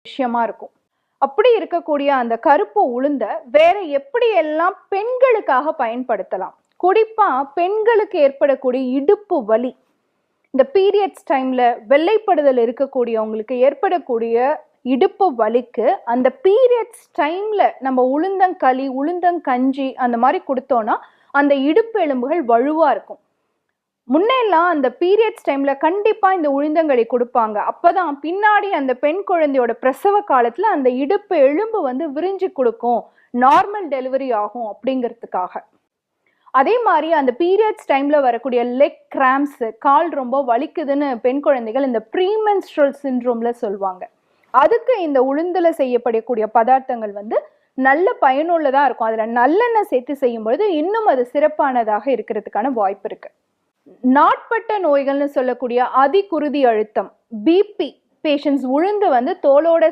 விஷயமா இருக்கும். அப்படி இருக்கக்கூடிய அந்த கருப்பு உளுந்த வேற எப்படி எல்லாம் பெண்களுக்காக பயன்படுத்தலாம்? குறிப்பா பெண்களுக்கு ஏற்படக்கூடிய இடுப்பு வலி, இந்த பீரியட்ஸ் டைம்ல வெள்ளைப்படுதல் இருக்கக்கூடியவங்களுக்கு ஏற்படக்கூடிய இடுப்பு வலிக்கு அந்த பீரியட்ஸ் டைம்ல நம்ம உளுந்தங்களி, உளுந்தங்கஞ்சி அந்த மாதிரி கொடுத்தோம்னா அந்த இடுப்பு எலும்புகள் வலுவா இருக்கும். முன்னெல்லாம் அந்த பீரியட்ஸ் டைம்ல கண்டிப்பா இந்த உளுந்தங்களி கொடுப்பாங்க. அப்பதான் பின்னாடி அந்த பெண் குழந்தையோட பிரசவ காலத்துல அந்த இடுப்பு எலும்பு வந்து விரிஞ்சு கொடுக்கும், நார்மல் டெலிவரி ஆகும் அப்படிங்கிறதுக்காக. அதே மாதிரி அந்த பீரியட்ஸ் டைம்ல வரக்கூடிய லெக் கிராம்ஸ், கால் ரொம்ப வலிக்குதுன்னு பெண் குழந்தைகள் இந்த ப்ரீமென்ஸ்ட்ரல் சிண்ட்ரோம்ல சொல்லுவாங்க. அதுக்கு இந்த உளுந்துல செய்யப்படக்கூடிய பதார்த்தங்கள் வந்து நல்ல பயனுள்ளதா இருக்கும். அதுல நல்லெண்ணெய் சேர்த்து செய்யும்பொழுது இன்னும் அது சிறப்பானதாக இருக்கிறதுக்கான வாய்ப்பு இருக்கு. நாட்பட்ட நோய்கள்னு சொல்லக்கூடிய அதிகுருதி அழுத்தம், பிபி பேஷண்ட்ஸ் உளுந்து வந்து தோலோட